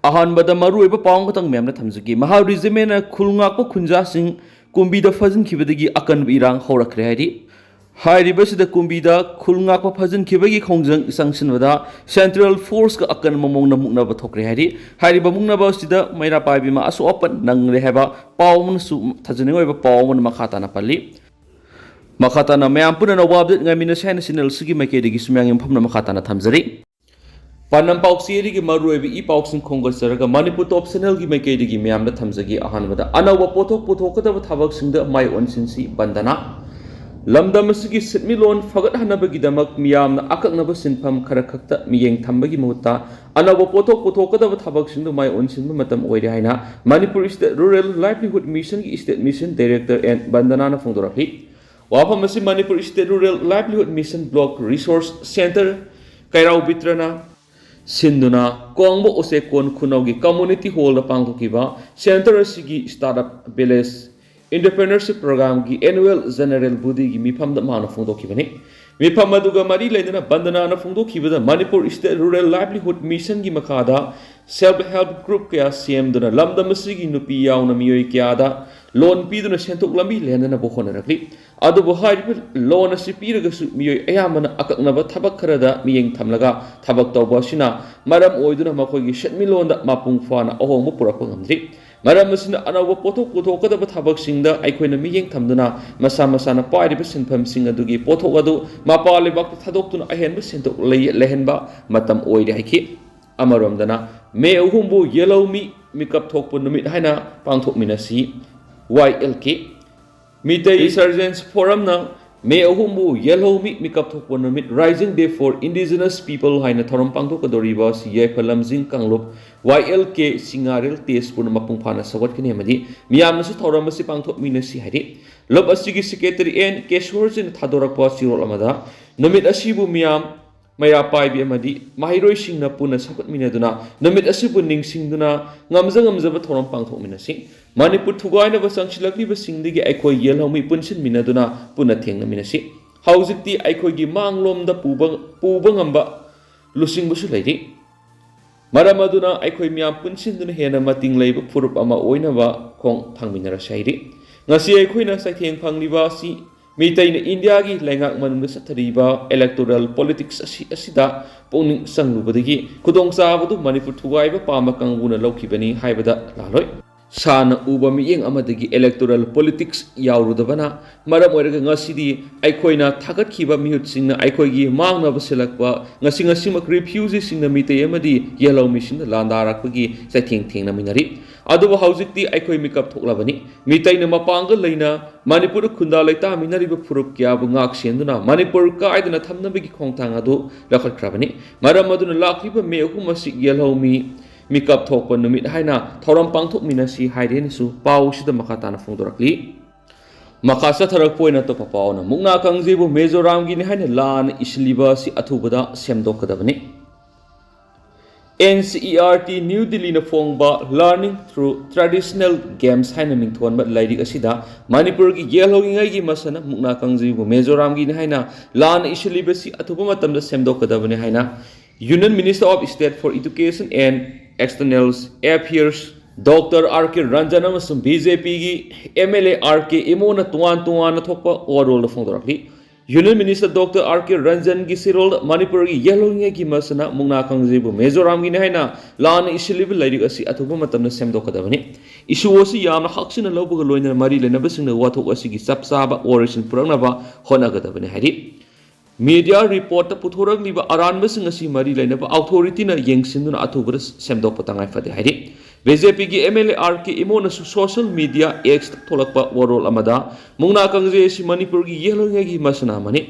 अहानबद मरुइब पाउंग खतंग ma'am थमजगी महा रिजिमेन खुलंगाप खुंजासिंग कुंबीद फजनखिबदगी अकनब इरांग हौरखरे हाइरि हाइरिबसिद कुंबीद खुलंगाप फजनखिबगी खोंजंग संगसिनबदा central force का अकन ममोंग मुक्नब थोकरे हाइरि हाइरिब मुक्नबसिद मैरा पाइबिमा असोपन नंगरे हैबा पाउमनसु थजने ओइब पाउमन मखाताना पल्ली मखाताना मैम पुनना वाबद ngамina साइन सिनल सिगी मैकेदगी सुम्यांग फमना मखाताना थमजरी पानम पाउक्सीरी की मरुएबी ई पाउक्सिंग खोंगसरगा मणिपुर टॉप चैनल की मैकेदगी म्यामदा थमजगी अहानबदा अनव पोथोक पुथोकदब थबकसिंगदा माय ओनसिनसी बंदना लमदमसगी सिटमिलोन फगत हनबगीदमक मियामना अककनब सिनफम खरखक्ता मियेंग थंबगी मुहूर्ता अनव पोथोक पुथोकदब थबकसिंगदा माय ओनसिनब मतम ओइरे हाइना Manipur state rural livelihood mission की state mission director and Bandana ना फोंदोरखी वाफम मसी Manipur state rural livelihood mission block resource centre Kairao बित्रना सिंधुना कोंगबो ओसे कोन खुनौगी कम्युनिटी हॉल पांगथोकिबा सेंटर सिगी स्टार्टअप विलेज एंटरप्रेन्योरशिप प्रोग्राम की एनुअल जनरल बॉडी की मिफम द मानो फोंदोकिबने मिफम अदुगा मरी लेना बंदना न फोंदोकिबदा Manipur state rural livelihood mission की मखादा सेल्फ हेल्प ग्रुप क्या सेमदुना लमदमसिगी नुपी याउना मियोय क्यादा लोन पीदुना सेंथोक लंबी लेना बोखोनरखली अदुबो हाइब लोन असि पीरगसु मियोय अयामना अककनब थबक खरदा मियेंग थमलगा थबक तौबसिना मरम ओइदुना मखोयगी सेटमिलोनदा मापुंग फाना अहोंगबो पुरकप ngamdri मरम असिना अनव पोथोक पुथोकदब थबक सिंगदा अइखोयना मियेंग थमदुना मसा मसाना पाइरिब सिनफम सिंग अदुगी पोथोक अदु मापा लेबाक थदोक्तुना अहेनब सिंथोक लेहनबा मतम ओइरे हाइखि अमरोमदना मे अहुमबु येलो मिकअप थोकपु नुमित हाइना पांथोकमिनसी YLK मितई सर्जेंस फोरम ना मे अहुमबु येलो मिकअप थोकपु नुमित rising day for indigenous people हाइना थोरम पांथोकदोरिबा येफलमजिंग कांगलुप YLK सिंगारेल तेजपुर मपुंग फाना सवटकने मदि मियामनसु थोरमसि पांथोकमिनसी हाइरि लब असिगी सेक्रेटरी एन केशोरजिन थादोरकपा सिरोल अमदा नुमित असिबु मियाम मैरा पाइबी अमदी माहिरोइसिंगना पुना सखुटमिनदुना नुमित असिबु निंगसिंगदुना ngamjab thorom pangthokminasi manipur thugaina ba sangsilakliba singdigi aikoi yelhomi punsin minaduna puna thengnaminasi haujikti aikoi gi manglomda puba ngamba lusingbusu leiri maramaduna aikoi miam punsinduna hena mating leiba furup ama oinaba khong thangminara sairi ngasi aikoina saitheng phangliba si मीतैन India की लैंगाक मनुंग सथरीबा electoral politics असिदा पोंगिंग संगुबदगी खुदोंचाबदु मणिपुर थुगाइबा पामा कांगुना लौखिबनी हाइबदा लालोय सान उबा मियेंग अमदगी इलेक्टोरल पॉलिटिक्स यावरुदबना मरम ओइरगा ngasiदी आइखोइना थागतखिबा मिहुतसिंगना आइखोइगी मांगनब सेलकबा ngasiमक रिफ्यूजी सिंगना मितै अमदी येलो मिसिंग लांदारकबगी साइथेंग थेंगनामिनरी अदुबो हाउजिकती आइखोइ मिकअप थोकलाबनी मितैना मपांग लैना मणिपुर खुंदा लैता मिनरिबा फुरुप क्याबु ngak सेंदुना मणिपुर काइदना थमनबगी खोंगथांग अदु लखतख्राबनी मरम अदुना लाखलिबा मे अहुमसि येलो मिकअप थोकपा नुमित हाइना थौरम पांथोकमिनसी हाइरेनसु पाउसिदा मखाताना फोंदोरकली मखा चथरक पोइना तो पाउना मुक्ना कंगजेबु मिजोराम गिनि हाइना लान इसलिबा सि अथुबदा सेमदोकदबनी NCERT न्यू दिल्ली न फोंगबा लर्निंग थ्रू ट्रेडिशनल गेम्स हाइना मिंथोनबा लाइरिक असिदा मणिपुर की येलोगिंगाई की मसना मुक्ना कंगजेबु मिजोराम गिनि हाइना लान इसलिबा सि अथुबा मतमदा सेमदोकदबनी हाइना union minister of state for education and external affairs doctor RK Ranjan अमसुम BJP की MLA RK इमोना तुआन थोकपा ओवरऑल फोंदोरकली union minister doctor RK Ranjan की सिरोल मणिपुर की येलोंगे की मसना मुंगना कंगजेबु मिजोराम की हाइना लान इसिलिब लाइरिक असि अथुबा मतमना सेमदोकदबनी इशू असि यामना हक्सिना लौबगा लोइना मरी लेनबसिंगना वाथोक असि सपसाबा ओरिजिन पुरंगनबा होनागदबनी हाइरि मीडिया रिपोर्ट पुथोरगलिबा अरानबसिंग असि मरी लेनबा अथॉरिटीना येंगसिनदुना अथुबा सेमदोकपा तंगाइ फदे हाइरि BJP की MLA RK इमोनसु सोशल मीडिया एक्स थोलकपा वरोल अमदा मुंगना कंगजे सि मणिपुर की येलोंगे की मसना मनि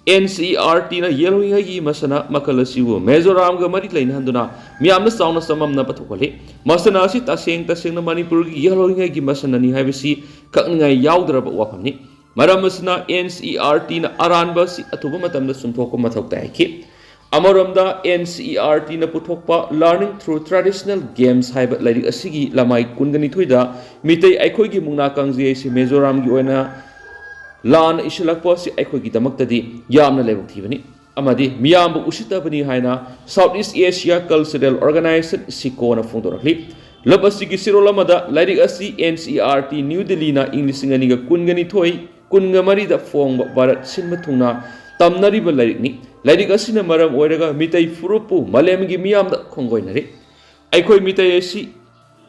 NCERT ना येलोंगे की मसना मकलसिबु मिजोराम ग मरी लेना हंदुना मियामना साउना सममना पथोकले मसना असि तसेंग मणिपुर की येलोंगे की मसना नि हाइबसि ककनिंगाय याउदरब वाफमनि मरमसना NCERT ना अरानबा सि अथुबा मतमदा सुंथोको मथौक ताइखि अमरोमदा NCERT न पुथोकपा लर्निंग थ्रू ट्रेडिशनल गेम्स हाइबा लाइरिक असिगी लमाई कुनगनिथोइदा मितै आइखोइगी मुंगना कंगजे सि मिजोराम की ओइना लान इशलकपा सि आइखोइगी दमक्तदी यामना लेबक थिबनि amadi miyambu usitabani haina Southeast Asia Cultural Organization sikona phongdorakli labasi gi sirolamada lairik asi NCERT New Delhi na English nganiga kungani thoi kunga mari da phongba Bharat sinma thungna tamnariba lairik ni lairik asina maram oiraga mitai furupu malemgi miyamda khongoinari aikhoi mitai asi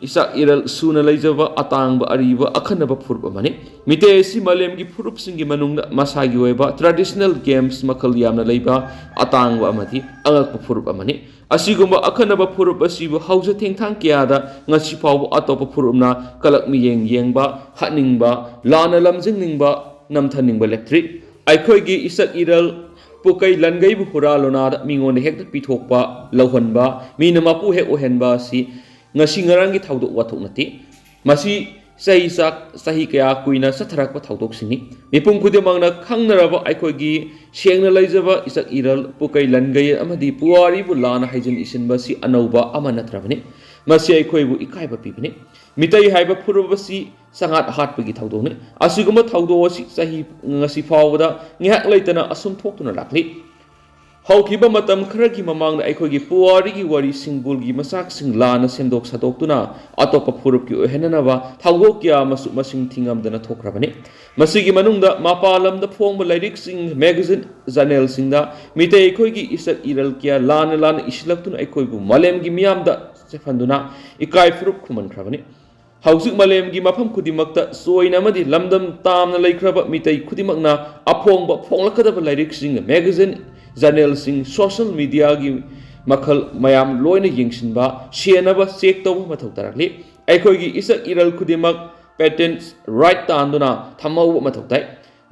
isa iral suna laijaba atangba ariba akhanaba furup amani mitai asi malemgi furup singi manungda masagi oiba traditional games makhal yamna leiba atangba amati angakpa furup amani asigumba akhanaba furup asibu hauja thengthang kiyada ngasi pawbu atopa furupna kalak miyeng yengba hatningba lana lamjingningba namthaningba lectri aikhoi isak iral pukai langai bu huralona mingon hekta pithokpa lohonba mina mapu hek ohenba si ngasi ngarangi thaudok wathok nati masi sahi kaya kuina satharakpa thaudok sini mipum khudemangna khangnaraba aikhoi sengna laijaba isak iral pukai langai amadi puari bu lana haijin isinba si anauba amanatrabani masi aikhoi bu ikaiba pibani mitai haiba furubasi sangat hatpagi thaudokni asiguma thaudosi sahi ngasi fawda ngihak leitana asum thoktuna lakli haukiba matam kharagi mamangna aikhogi puarigi wari singbulgi masak sing lana semdok sadoktuna atopa furupki ohenanaba thawdok kya masing thingamdana thokrabani masigi manungda mapalamda phongba lairik sing magazine journal singda mitai aikhogi isak iral kya lana islaktuna aikhoibu malemgi miyamda sefanduna ikai furup khuman khrabani hauzik malemgi mafam khudimakta soina amadi lamdam tamna laikhraba mitai khudimakna aphongba phonglakadaba lairik sing magazine journal sing social media gi makhal mayam loina yengsinba sienaba check tawba mathau tarakli aikhoigi isak iral khudimak patents right tanduna thamau mathau tai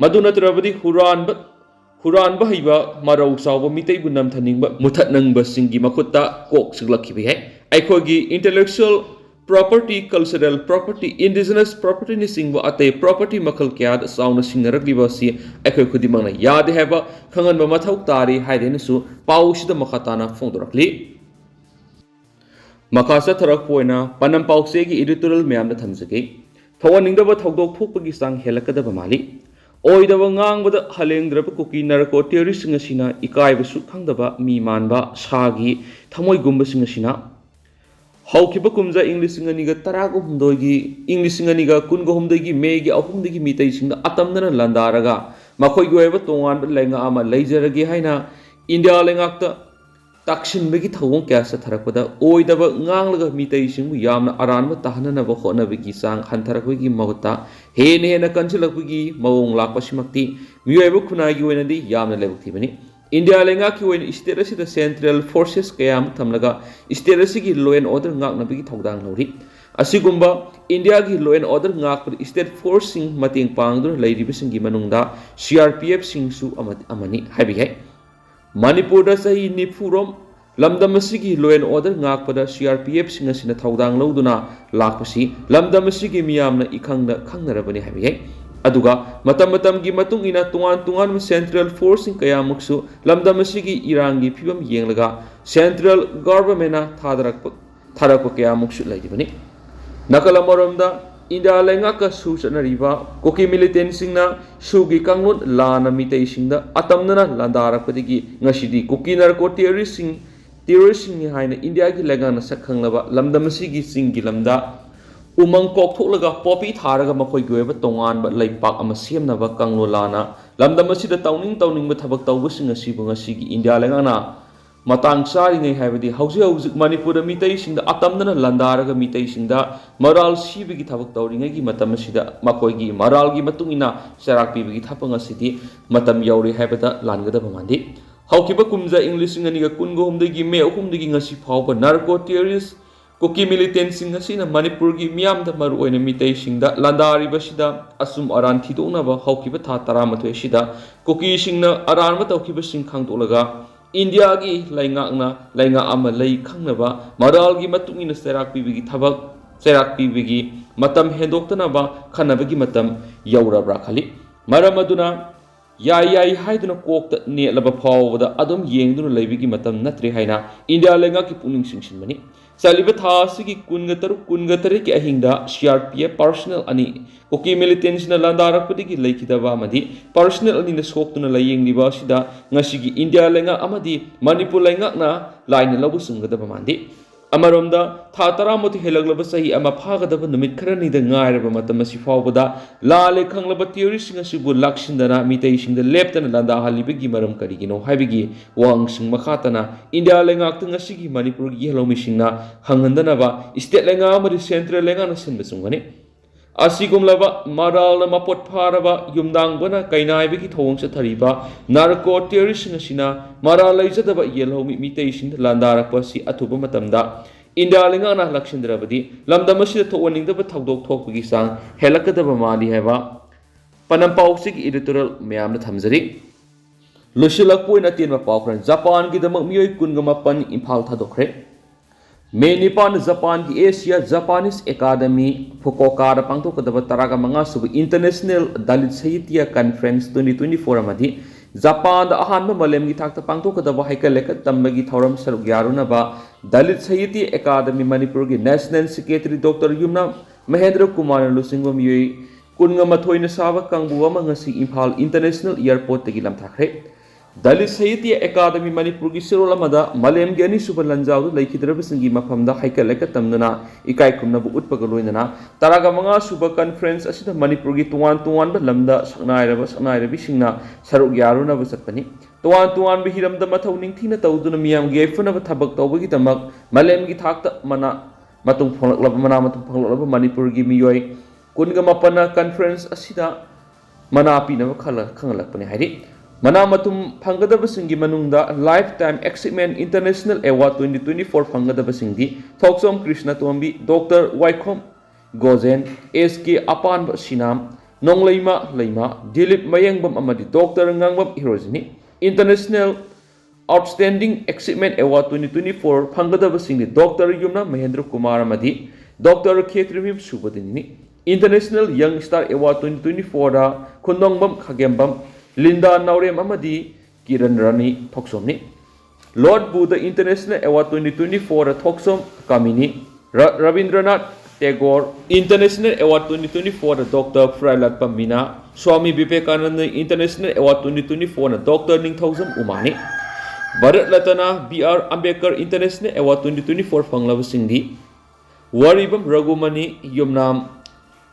maduna trabadi huranba haiba marau sawba mitai bunam thaningba muthatnangba singi makhutta kok siglakhibi hai aikhoigi intellectual property cultural property indigenous property ni singwa ate property makhal kya da sauna singarakliba si akhoi khudimangna yade haba khanganba mathau tari haidenasu pausida makhatana phongdorakli makasa tharak poina panam pause gi editorial mayamna thamjage thawaningdaba thaudok thokpagi sang helakadaba mali oidaba ngangbada halengdraba kuki narko theory singasina ikaiba su khangdaba mi manba sagi thamoi gumba singasina haukiba kumja English nganiga tarago humdoigi English nganiga kungo humdoigi megi ahumdigi mitai singda atamdana landaraga makhoi goeba tongan lenga ama leijarage haina India lengakta taksinbegi thawong kyasa tharakpada oidaba nganglaga mitai singbu yamna aranba tahanana ba khonabegi sang hantharakogi mahutta hena kansilakpagi mawong lakpasimakti miyoiba khunagi oinadi yamna lebukthibani India lenga ki oin state asida central forces kayam thamlaga state asigi law and order ngak nabigi thogdang lori asigumba India gi law and order ngak state forcing mating pangdur lairibi singi manungda CRPF singsu amani habi hai Manipur da sahi nipurom lamdam asigi law and order ngak pada CRPF singasina thogdang loduna lakpasi lamdam asigi miyamna ikhangda khangnarabani habi hai aduga matam gi matung ina tungan central forcing kaya muksu lamdam asigi irangi phibam yenglaga central government na tharak kaya muksu laidibani nakala moromda India lenga ka su chanariba koki militant singna sugi kanglon lana mitai singda atamnana landarakpadigi ngasidi koki narko terrorist sing haina India gi lenga na sakhanglaba lamdam asigi singi lamda umang kok tholaga popi tharaga makhoi goeba tongan ba leipak ama semnaba kanglo lana lamdam asida tawning ba thabak tawbusing asibu ngasigi India lengana matang sari ngai haibadi hauji Manipur da mitai singda atamdana landaraga mitai singda maral sibigi thabak tawringai gi matam asida makhoi gi maral gi matungina sarak pibigi thapang asidi matam yaure haibada langada bamandi haukiba kumja English nganiga kungo humdegi me humdegi ngasi phawba narco terrorist Koki militant sing asina Manipur gi miyam da maru oina mitai singda landari basida asum aran thidona ba haukiba tha taramathoi sida koki singna aran ma tawkiba sing khangtolaga India gi lainga ama lei khangnaba maral gi matungina serak pibigi thabak serak pibigi matam hendoktana ba khanabagi matam yaurabra khali maramaduna yai haiduna kokta nelaba phawda adum yengduna leibigi matam natri haina India lenga ki puning singsinmani Saliba Thasiki Kungatari Ahinda, CRPF personal ani, Koki militants na Landara Putiki Lakidava Amadi, personal in the Sokuna Laying Libasida, Nashigi India Lenga Amadi, Manipur Lenga na, Line Labusunga the Bamandi. Amaromda, Tataramoti Helaglabasai, Amapaga the Numikrani the Naira Matamasi Fawada, Lale Kanglaba theories Sibu Lakshindana, imitation the left and Landa Halibigi Maram Karigino, Habigi, Wang Sing Makatana, India Lengacting a Sigi Manipur Yellow Mishina, Hangandanava, State Lenga, Madi Central Lengana Simbasungani. Asigum lava, Maral Mapot Parava, Yumdang Bana, Kainai Viki Tong Satariba, Narco theories Nashina, Maralaja the yellow imitation, Landara Pasi, Atuba Matamda, India Lengana Lakshandravadi, Lamdamashi to winning the Tagdok Talk Wigisang, Helaka the Bamadi Heva, Panampausik editorial Miam the Tamzari. Lushilakpo in a tin of Pakran, Japan Gidama Mui Kungamapan in Palta Dokre. Menipan Japan ki Asia Japanese Academy Fukuoka da pangthokadaba taraga manga subu International Dalit Sahitya Conference 2024 amadi Japan da ahanba malemgi thakta pangthokadaba haikaleka tambagi thoram saruk yarunaba Dalit Sahitya Academy Manipur ki National Secretary Dr. Yumna Mahendra Kumar Lusingom yui kunga mathoina sawa kangbu ama ngasi Imphal International Airport tagi lamthakre Dalit Sahitya Academy Manipur ki sirolamada malem gi ani suba lanjaw laikhidraba singi mafamda haikaleka tamnana ikai kumna bu utpagaloinana taraga manga suba conference asida Manipur gi tuan ba lamda saknairabi singna saruk yaruna ba satpani tuan bi hiramda mathau ningthina tawduna miyam gi funa ba thabak tawbagi tamak malem gi thakta mana matung phonglaba mana matung phonglaba Manipur gi miyoi kunga mapana conference asida mana pi na khala khangalakpani hairi Manamatum Pangadabasing Manunda Lifetime Achievement International Award 2024 Pangadabasing Thoksom Krishna Tombi Dr. Waikom Gozen SK Apan Sinam Nongleima Leima Dilip Mayangbam Amadi Dr. Ngangbam Hirozini International Outstanding Achievement Award 2024 Pangadabasing Dr. Yumna Mahendra Kumar Amadi Dr. Ketrimim Subadini International Young Star Award 2024 Kundongbam Khagembam Linda Naurem Amadi Kiran Rani Thoksomni Lord Buddha International Award 2024 Thoksom Kamini Rabindranath Tagore International Award 2024 Dr. Frailat Pamina Swami Vivekananda International Award 2024 Dr. Ningthausam Umani Bharat Latana B.R. Ambedkar International Award 2024 Fanglava Singdi Waribam Ragumani Yumnam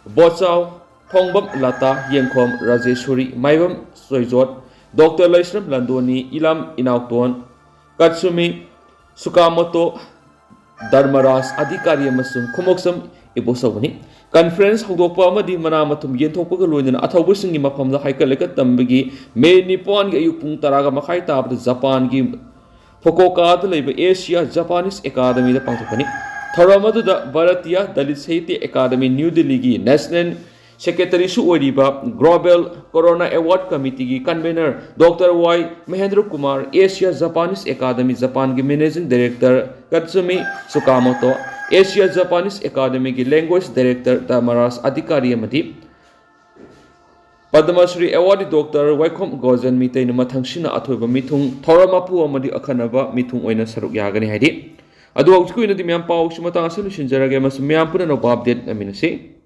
Botsau Thongbam Lata Yengkhom Rajeshwari Maibam Soijot Dr. Laisram Landoni Ilam Inaukton Katsumi Sukamoto Dharmaras Adhikari Amasung Kumoksam Ibosawani Conference Hongdokpa Amadi Manamatum Yentokpaga Loinana Athaubusingi Mafamda Haikaleka Tambagi May Nippon gi Ayukpung Taraga Makai Tabda Japan gi Fukuoka da Leiba Asia Japanese Academy da Pangthokani Tharamadu da Bharatiya Dalit Sahitya Academy New Delhi gi National Secretary Suoriba Global Corona Award Committee Convener Dr. Y. Mahendra Kumar Asia Japanese Academy Japan ki Managing Director Katsumi Sukamoto Asia Japanese Academy ki Language Director Tamaras Adhikari Amadi Padma Shri Award Dr. Waikom Gozen Mitai Namathangshina Athoiba Mithung Thoramapu Amadi Akhanaba Mithung Oina Saruk Yagani Haidi Adu Hauskui Nadi Miam Pau Sumatang Solution Jarage Mas Miam Puna no update Aminasi